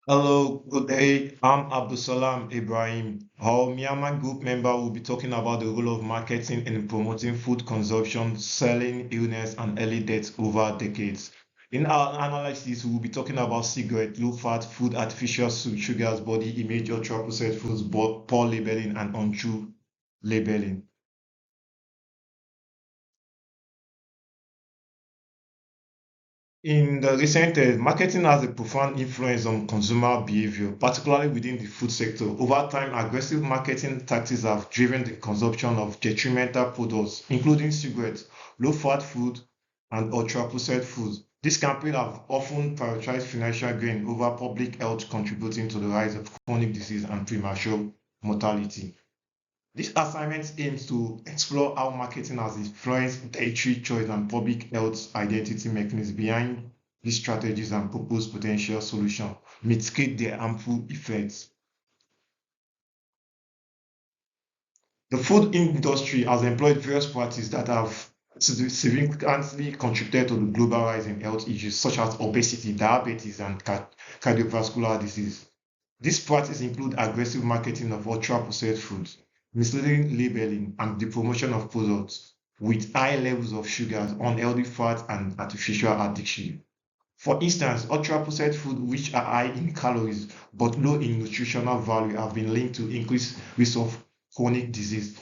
Hello, good day. I'm Abdusalam Ibrahim. Our Myanmar group member will be talking about the role of marketing in promoting food consumption, selling illness, and early death over decades. In our analysis, we will be talking about cigarette, low-fat food, artificial sugars, body image, ultra-processed foods, poor labeling, and untrue labeling. In the recent years, marketing has a profound influence on consumer behavior, particularly within the food sector. Over time, aggressive marketing tactics have driven the consumption of detrimental products, including cigarettes, low-fat food, and ultra-processed foods. These campaigns have often prioritized financial gain over public health, contributing to the rise of chronic disease and premature mortality. This assignment aims to explore how marketing has influenced dietary choice and public health identity mechanisms behind these strategies and propose potential solutions, mitigate their harmful effects. The food industry has employed various practices that have significantly contributed to the global rise in health issues such as obesity, diabetes, and cardiovascular disease. These practices include aggressive marketing of ultra-processed foods, misleading labeling, and the promotion of products with high levels of sugars, unhealthy fat, and artificial addiction. For instance, ultra-processed foods which are high in calories but low in nutritional value have been linked to increased risk of chronic disease.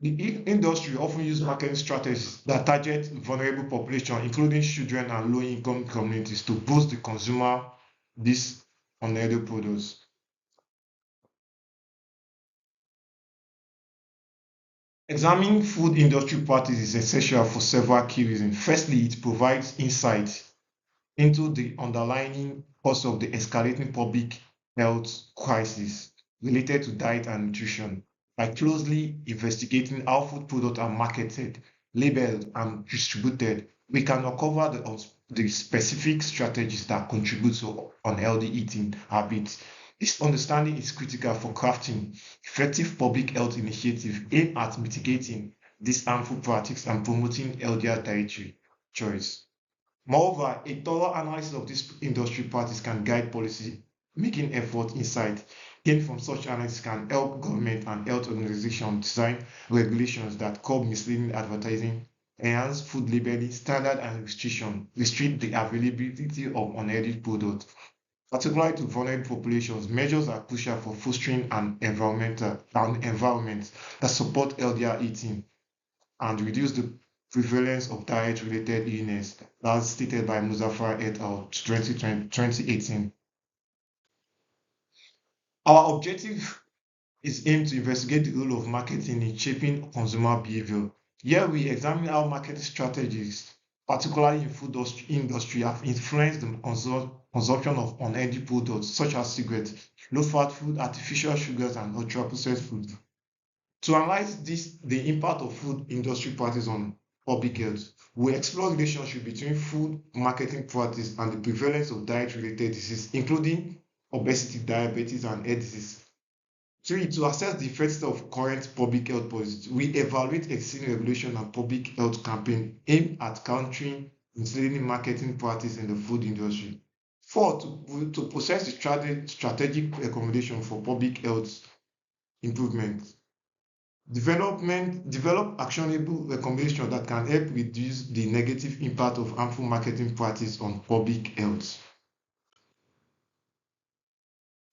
The industry often uses marketing strategies that target vulnerable populations, including children and low-income communities, to boost the consumer these unhealthy products. Examining food industry practice is essential for several key reasons. Firstly, it provides insight into the underlying cause of the escalating public health crisis related to diet and nutrition by closely investigating how food products are marketed, labeled, and distributed. We can uncover the specific strategies that contribute to unhealthy eating habits. This understanding is critical for crafting effective public health initiatives aimed at mitigating these harmful practices and promoting healthier dietary choice. Moreover, a thorough analysis of these industry practices can guide policy making effort. Insight gained from such analysis can help government and health organizations design regulations that curb misleading advertising, enhance food labeling standard and restrict the availability of unhealthy products. Particularly to vulnerable populations, measures are crucial for fostering an environment that support healthier eating and reduce the prevalence of diet-related illness, as stated by Muzaffar et al. 2018. Our objective is aimed to investigate the role of marketing in shaping consumer behavior. Here we examine how marketing strategies, particularly in food industry, have influenced the consumption of unhealthy products such as cigarettes, low-fat food, artificial sugars, and ultra-processed food. To analyze the impact of food industry practice on public health, we explore the relationship between food marketing practice and the prevalence of diet-related disease, including obesity, diabetes, and heart disease. Three, to assess the effects of current public health policies, we evaluate existing regulation and public health campaign aimed at countering misleading marketing practice in the food industry. Four, to process the strategic recommendation for public health improvement. Develop actionable recommendations that can help reduce the negative impact of harmful marketing practice on public health.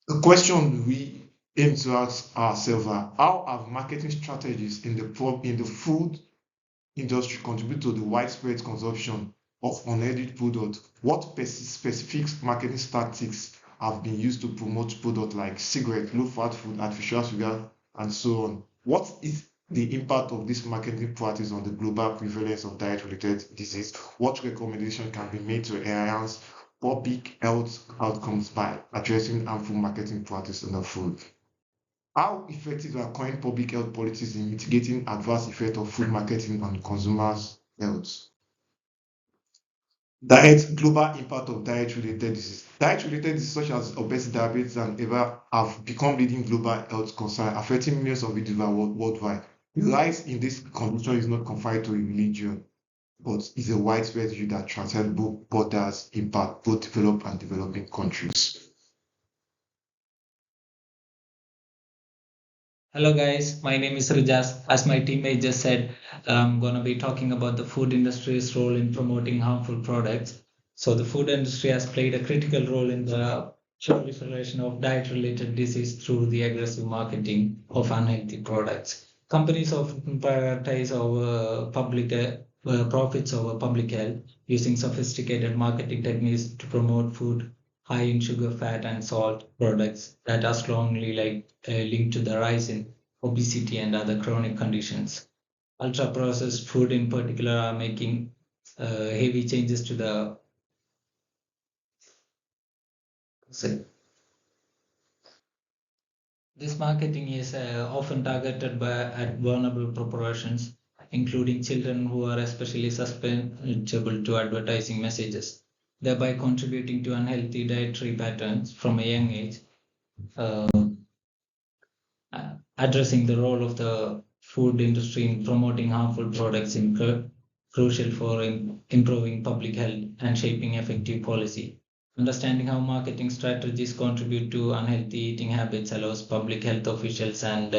The question we aim to ask ourselves are how have marketing strategies in the food industry contribute to the widespread consumption of unhealthy products? What specific marketing tactics have been used to promote products like cigarette, low-fat food, artificial sugar, and so on? What is the impact of this marketing practice on the global prevalence of diet-related disease? What recommendation can be made to enhance public health outcomes by addressing harmful marketing practice in the food? How effective are current public health policies in mitigating adverse effects of food marketing on consumers' health? Global impact of diet-related disease. Diet-related diseases such as obesity, diabetes, and ever have become leading global health concerns, affecting millions of individuals worldwide. The rise in this condition is not confined to a religion. but is a widespread issue that transcends both borders, impact both developed and developing countries. Hello guys, my name is Rijas. As my teammate just said, I'm going to be talking about the food industry's role in promoting harmful products. So the food industry has played a critical role in the proliferation of diet-related disease through the aggressive marketing of unhealthy products. Companies often prioritize over public profits over public health, using sophisticated marketing techniques to promote food high in sugar, fat, and salt products that are strongly linked to the rise in obesity and other chronic conditions. Ultra processed food, in particular, are making heavy changes to the. This marketing is often targeted at vulnerable populations, including children who are especially susceptible to advertising messages, thereby contributing to unhealthy dietary patterns from a young age. Uh, Addressing the role of the food industry in promoting harmful products is crucial for improving public health and shaping effective policy. Understanding how marketing strategies contribute to unhealthy eating habits allows public health officials and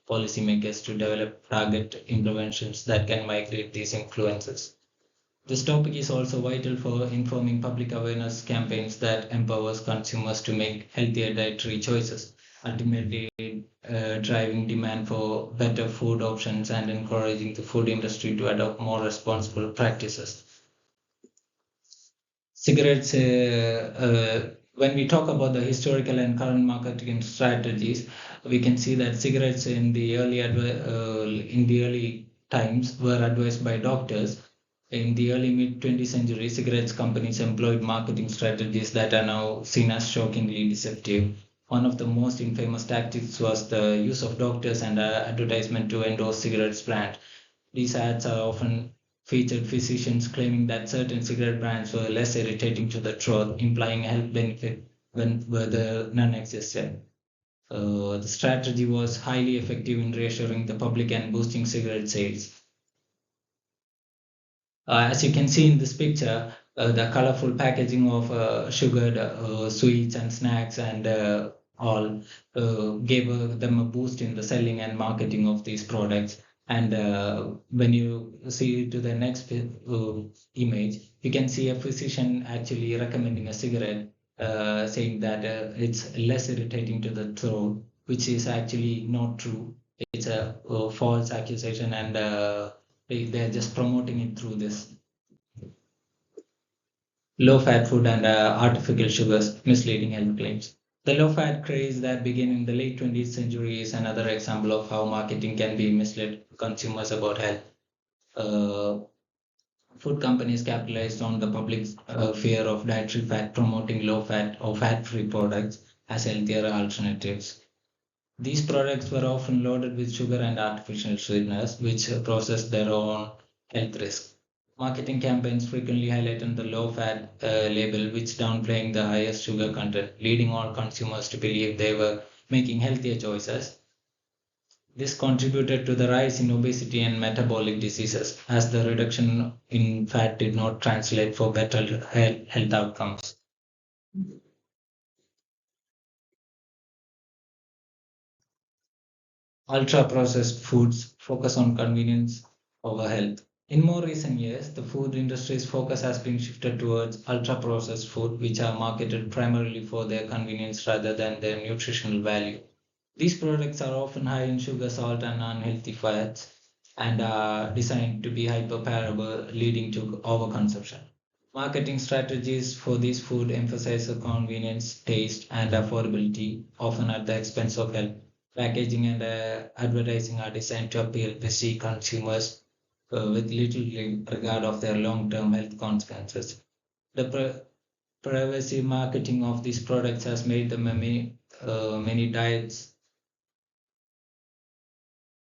policymakers to develop target interventions that can mitigate these influences. This topic is also vital for informing public awareness campaigns that empowers consumers to make healthier dietary choices, ultimately driving demand for better food options and encouraging the food industry to adopt more responsible practices. Cigarettes, when we talk about the historical and current marketing strategies, we can see that cigarettes in the early times were advised by doctors. In the early mid 20th century, cigarettes companies employed marketing strategies that are now seen as shockingly deceptive. One of the most infamous tactics was the use of doctors and advertisement to endorse cigarettes brand. These ads are often featured physicians claiming that certain cigarette brands were less irritating to the throat, implying health benefit when where the none existed. The strategy was highly effective in reassuring the public and boosting cigarette sales. As you can see in this picture, the colorful packaging of sugared sweets and snacks and all gave them a boost in the selling and marketing of these products. And when you see to the next image, you can see a physician actually recommending a cigarette, saying that it's less irritating to the throat, which is actually not true. It's a false accusation, and they're just promoting it through this low fat food and artificial sugars, misleading health claims. The low fat craze that began in the late 20th century is another example of how marketing can be misled consumers about health. Uh, Food companies capitalized on the public's fear of dietary fat, promoting low fat or fat free products as healthier alternatives. These products were often loaded with sugar and artificial sweeteners, which pose their own health risks. Marketing campaigns frequently highlighted the low fat label, which downplaying the highest sugar content, leading all consumers to believe they were making healthier choices. This contributed to the rise in obesity and metabolic diseases, as the reduction in fat did not translate for better health outcomes. Ultra-processed foods focus on convenience over health. In more recent years, the food industry's focus has been shifted towards ultra-processed food, which are marketed primarily for their convenience rather than their nutritional value. These products are often high in sugar, salt, and unhealthy fats, and are designed to be hyperpalatable, leading to overconsumption. Marketing strategies for this food emphasize the convenience, taste, and affordability, often at the expense of health. Packaging and advertising are designed to appeal busy consumers with little regard of their long-term health consequences. The pervasive marketing of these products has made them many diets.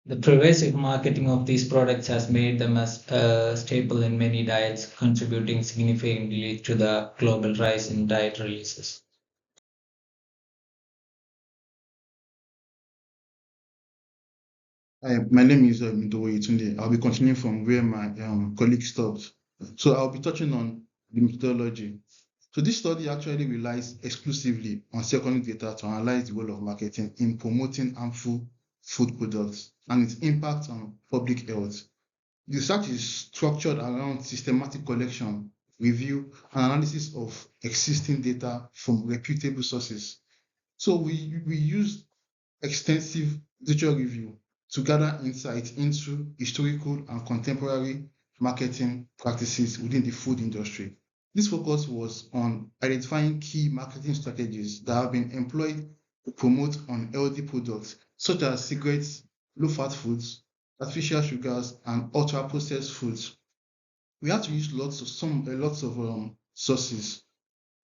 The pervasive marketing of these products has made them a staple in many diets, contributing significantly to the global rise in diet releases. Hi, my name is Ndoye Tunde. I'll be continuing from where my colleague stopped. So I'll be touching on the methodology. So this study actually relies exclusively on secondary data to analyze the role of marketing in promoting harmful food products and its impact on public health. The research is structured around systematic collection, review, and analysis of existing data from reputable sources. So we use extensive literature review to gather insights into historical and contemporary marketing practices within the food industry. This focus was on identifying key marketing strategies that have been employed to promote unhealthy products such as cigarettes, low-fat foods, artificial sugars, and ultra-processed foods. We had to use lots of sources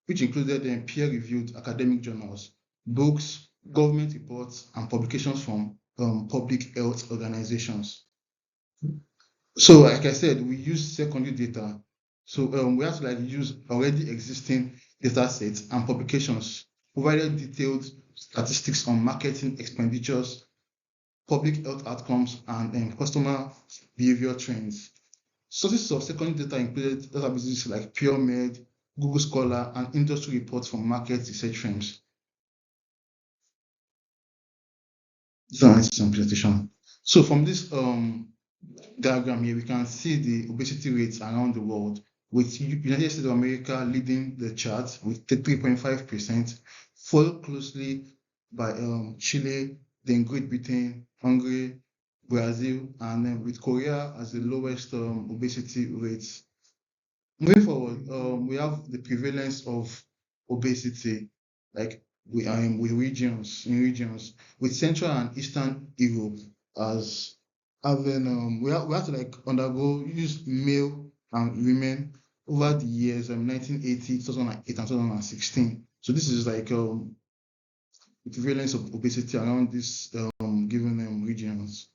which included peer-reviewed academic journals, books, government reports, and publications from public health organizations. So, like I said, we use secondary data. So we have to use already existing data sets and publications, provided detailed statistics on marketing expenditures, public health outcomes, and customer behavior trends. Sources of secondary data included databases like PureMed, Google Scholar, and industry reports from market research firms. So this is presentation. So from this diagram here, we can see the obesity rates around the world, with United States of America leading the chart with 3.5%, followed closely by Chile, then Great Britain, Hungary, Brazil, and then with Korea as the lowest obesity rates. Moving forward, we have the prevalence of obesity, like with regions, with Central and Eastern Europe as having we have to undergo use male and women over the years 1980, 2008, and 2016. So this is the prevalence of obesity around these given regions.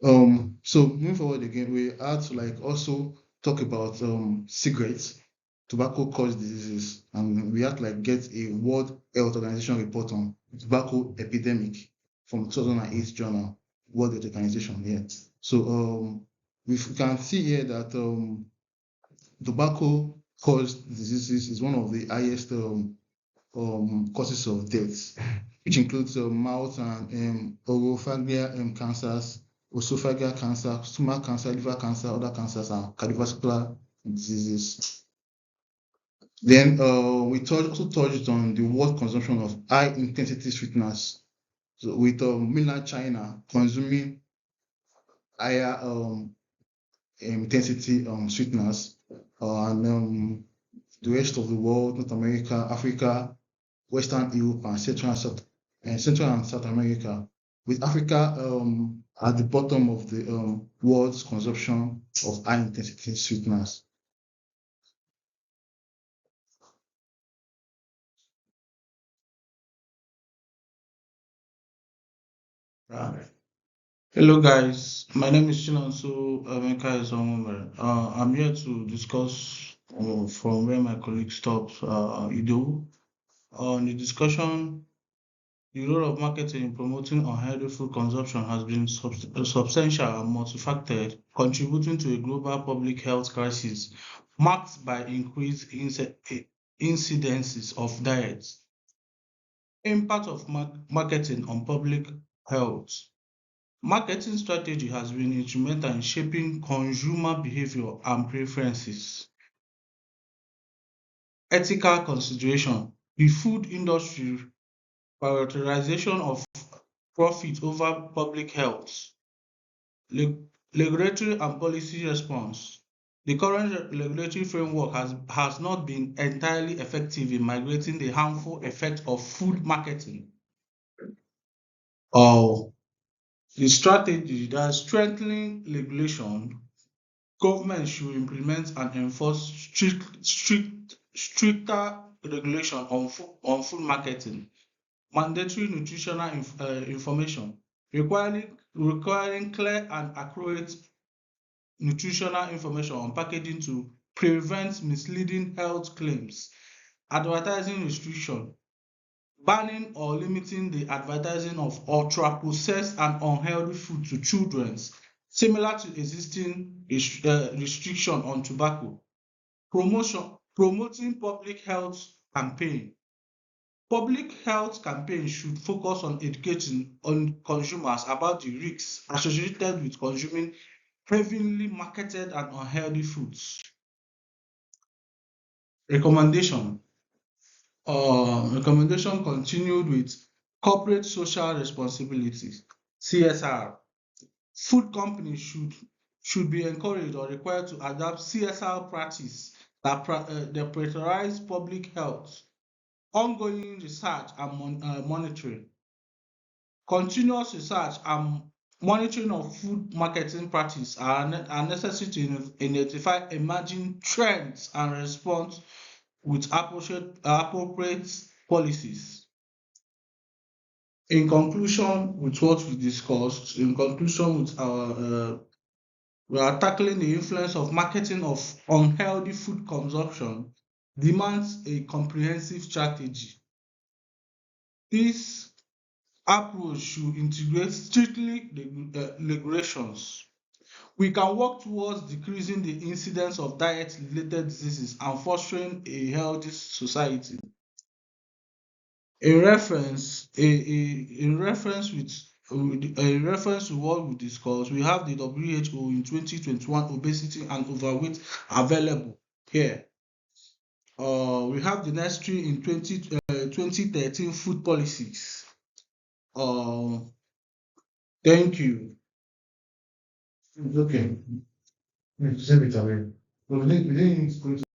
So moving forward again, we had to also talk about cigarettes, tobacco caused diseases, and we had to get a World Health Organization report on tobacco epidemic from 2008 journal, World Health Organization. Yeah. So we can see here that tobacco caused diseases is one of the highest causes of death, which includes mouth and orophageal cancers, esophageal cancer, stomach cancer, liver cancer, other cancers, and cardiovascular diseases. Then we also touched on the world consumption of high intensity sweeteners. So with mainland China consuming higher intensity sweeteners, and the rest of the world, North America, Africa, Western Europe, and Central and South America, with Africa at the bottom of the world's consumption of high intensity sweeteners. Right. Hello guys, my name is Chinonso Emeka Ezonwumer. I'm here to discuss from where my colleague stopped, Ido. On the discussion, the role of marketing in promoting unhealthy food consumption has been substantial and multifaceted, contributing to a global public health crisis marked by increased incidences of diets. Impact of marketing on public health. Marketing strategy has been instrumental in shaping consumer behavior and preferences. Ethical consideration. The food industry prioritization of profit over public health. Regulatory and policy response. The current regulatory framework has not been entirely effective in migrating the harmful effect of food marketing. Or the strategy that strengthening regulation. Government should implement and enforce stricter regulation on food marketing, mandatory nutritional information, requiring clear and accurate nutritional information on packaging to prevent misleading health claims, advertising restriction, banning or limiting the advertising of ultra-processed and unhealthy food to children, similar to existing restriction on tobacco. Promoting public health campaign. Public health campaigns should focus on educating on consumers about the risks associated with consuming heavily marketed and unhealthy foods. Recommendation. Recommendation continued with corporate social responsibilities (CSR). Food companies should be encouraged or required to adapt CSR practice that prioritize public health. Ongoing research and monitoring. Continuous research and monitoring of food marketing practice are necessary to identify emerging trends and respond with appropriate policies. In conclusion, with what we discussed, in conclusion, with we are tackling the influence of marketing of unhealthy food consumption demands a comprehensive strategy. This approach should integrate strictly regulations. We can work towards decreasing the incidence of diet-related diseases and fostering a healthy society. In reference, in reference to what we discussed, we have the WHO in 2021 obesity and overweight available here. We have the necessary in 2013 food policies. Thank you. It's okay. Save it away. But we didn't go into